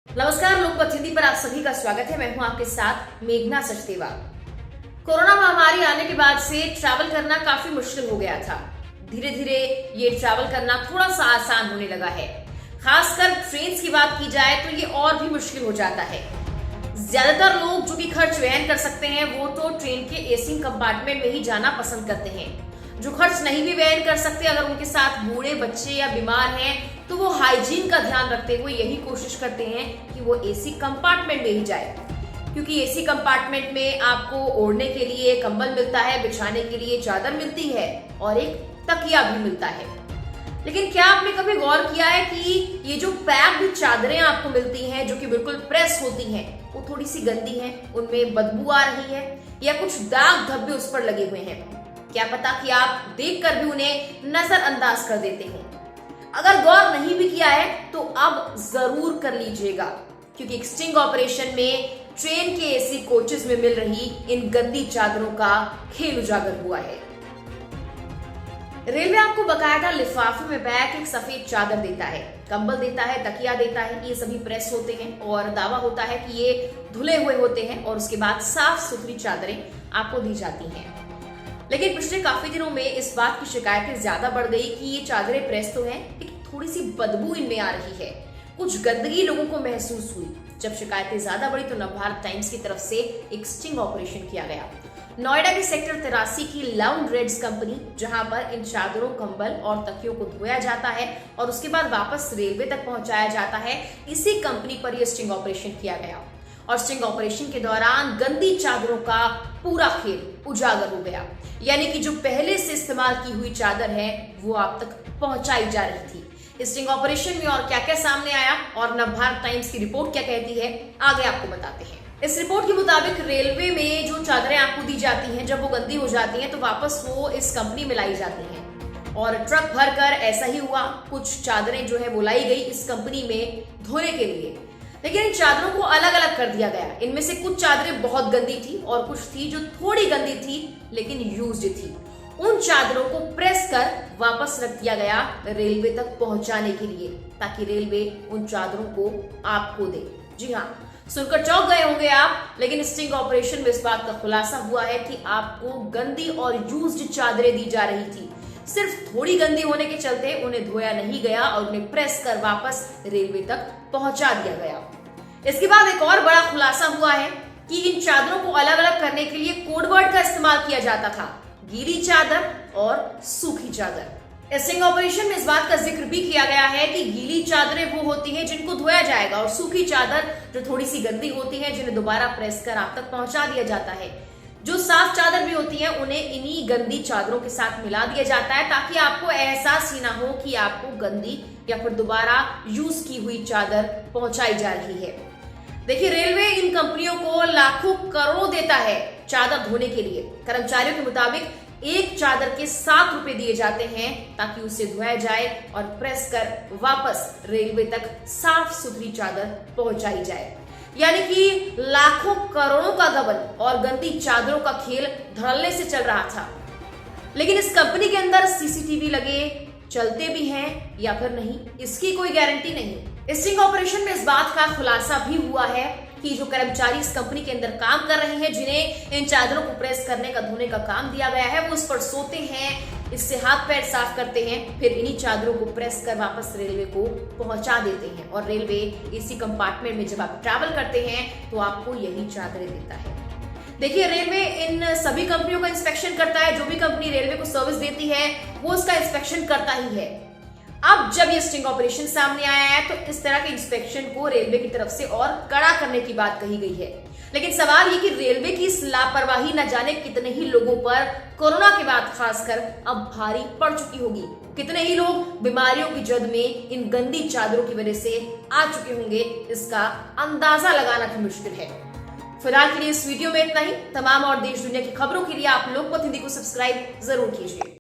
नमस्कार, लोकमत हिंदी पर आप सभी का स्वागत है। मैं हूं आपके साथ मेघना सचदेवा। कोरोना महामारी आने के बाद से ट्रैवल करना काफी मुश्किल हो गया था। धीरे धीरे ये ट्रैवल करना थोड़ा सा आसान होने लगा है। खासकर ट्रेन की बात की जाए तो ये और भी मुश्किल हो जाता है। ज्यादातर लोग जो कि खर्च वहन कर सकते हैं वो तो ट्रेन के एसी कंपार्टमेंट में ही जाना पसंद करते हैं। जो खर्च नहीं भी वहन कर सकते, अगर उनके साथ बूढ़े बच्चे या बीमार हैं तो वो हाइजीन का ध्यान रखते हुए यही कोशिश करते हैं कि वो एसी कंपार्टमेंट में ही जाए, क्योंकि एसी कंपार्टमेंट में आपको ओढ़ने के लिए कंबल मिलता है, बिछाने के लिए चादर मिलती है और एक तकिया भी मिलता है। लेकिन क्या आपने कभी गौर किया है कि ये जो पैक्ड चादरें आपको मिलती हैं, जो कि बिल्कुल प्रेस होती हैं, वो थोड़ी सी गंदी हैं, उनमें बदबू आ रही है या कुछ दाग धब्बे उस पर लगे हुए हैं। क्या पता कि आप देखकर भी उन्हें नजरअंदाज कर देते हो। अगर गौर नहीं भी किया है तो अब जरूर कर लीजिएगा, क्योंकि एक स्टिंग ऑपरेशन में ट्रेन के एसी कोचेस में मिल रही इन गंदी चादरों का खेल उजागर हुआ है। रेलवे आपको बकायदा लिफाफे में पैक एक सफेद चादर देता है, कंबल देता है, तकिया देता है। ये सभी प्रेस होते हैं और दावा होता है कि ये धुले हुए होते हैं और उसके बाद साफ सुथरी चादरें आपको दी जाती हैं। लेकिन पिछले काफी दिनों में इस बात की शिकायतें ज्यादा बढ़ गई कि ये चादरें प्रेस तो हैं, लेकिन थोड़ी सी बदबू इनमें आ रही है, कुछ गंदगी लोगों को महसूस हुई। जब शिकायतें ज्यादा बढ़ी तो नवभारत टाइम्स की तरफ से एक स्टिंग ऑपरेशन किया गया। नोएडा के सेक्टर 83 की लाउंड्रेड्स कंपनी, जहां पर इन चादरों, कंबल और तकियों को धोया जाता है और उसके बाद वापस रेलवे तक पहुंचाया जाता है, इसी कंपनी पर यह स्टिंग ऑपरेशन किया गया। और स्टिंग ऑपरेशन के दौरान गंदी चादरों का पूरा खेल उजागर हो गया, यानी कि जो पहले से इस्तेमाल की हुई चादर है वो आप तक पहुंचाई जा रही थी। इस स्टिंग ऑपरेशन में और क्या क्या सामने आया और नवभारत टाइम्स की रिपोर्ट क्या कहती है, आगे आपको बताते हैं। इस रिपोर्ट के मुताबिक रेलवे में जो चादरें आपको दी जाती हैं, जब वो गंदी हो जाती हैं तो वापस वो इस कंपनी में लाई जाती हैं और ट्रक भरकर ऐसा ही हुआ। कुछ चादरें जो है वो लाई गई इस कंपनी में धोने के लिए, लेकिन इन चादरों को अलग अलग कर दिया गया। इनमें से कुछ चादरें बहुत गंदी थी और कुछ थी जो थोड़ी गंदी थी लेकिन यूज्ड थी। उन चादरों को प्रेस कर वापस रख दिया गया रेलवे तक पहुंचाने के लिए, ताकि रेलवे उन चादरों को आपको दे। जी हाँ, सुनकर चौंक गए होंगे आप, लेकिन स्टिंग ऑपरेशन में इस बात का खुलासा हुआ है कि आपको गंदी और यूज्ड चादरें दी जा रही थी। सिर्फ थोड़ी गंदी होने के चलते उन्हें धोया नहीं गया और उन्हें प्रेस कर वापस रेलवे तक पहुंचा दिया गया। इसके बाद एक और बड़ा खुलासा हुआ है कि इन चादरों को अलग अलग करने के लिए कोडवर्ड का इस्तेमाल किया जाता था, गीली चादर और सूखी चादर। स्टिंग ऑपरेशन में इस बात का जिक्र भी किया गया है कि गीली चादरें वो होती हैं जिनको धोया जाएगा और सूखी चादर जो थोड़ी सी गंदी होती है, जिन्हें दोबारा प्रेस कर आप तक पहुंचा दिया जाता है। जो साफ चादर भी होती है उन्हें इन्हीं गंदी चादरों के साथ मिला दिया जाता है, ताकि आपको एहसास ही ना हो कि आपको गंदी या फिर दोबारा यूज की हुई चादर पहुंचाई जा रही है। देखिए, रेलवे इन कंपनियों को लाखों करोड़ देता है चादर धोने के लिए। कर्मचारियों के मुताबिक एक चादर के 7 रुपए दिए जाते हैं ताकि उसे धोया जाए और प्रेस कर वापस रेलवे तक साफ सुथरी चादर पहुंचाई जाए। यानी कि लाखों करोड़ों का गबन और गंदी चादरों का खेल धड़ल्ले से चल रहा था। लेकिन इस कंपनी के अंदर सीसीटीवी लगे चलते भी हैं या फिर नहीं, इसकी कोई गारंटी नहीं। स्टिंग ऑपरेशन में इस बात का खुलासा भी हुआ है कि जो कर्मचारी इस कंपनी के अंदर काम कर रहे हैं, जिन्हें इन चादरों को प्रेस करने का, धोने का काम दिया गया है, वो इस पर सोते हैं, इससे हाथ पैर साफ करते हैं, फिर इन्हीं चादरों को प्रेस कर वापस रेलवे को पहुंचा देते हैं। और रेलवे इसी कंपार्टमेंट में जब आप ट्रैवल करते हैं तो आपको यही चादरें देता है। देखिए, रेलवे इन सभी कंपनियों का इंस्पेक्शन करता है। जो भी कंपनी रेलवे को सर्विस देती है वो उसका इंस्पेक्शन करता ही है। अब जब ये स्टिंग ऑपरेशन सामने आया है तो इस तरह के इंस्पेक्शन को रेलवे की तरफ से और कड़ा करने की बात कही गई है। लेकिन सवाल ये कि रेलवे की इस लापरवाही न जाने कितने ही लोगों पर कोरोना के बाद खासकर अब भारी पड़ चुकी होगी। कितने ही लोग बीमारियों की जद में इन गंदी चादरों की वजह से आ चुके होंगे, इसका अंदाजा लगाना भी मुश्किल है। फिलहाल के लिए इस वीडियो में इतना ही। तमाम और देश दुनिया की खबरों के लिए आप लोकमत हिंदी को सब्सक्राइब जरूर कीजिए।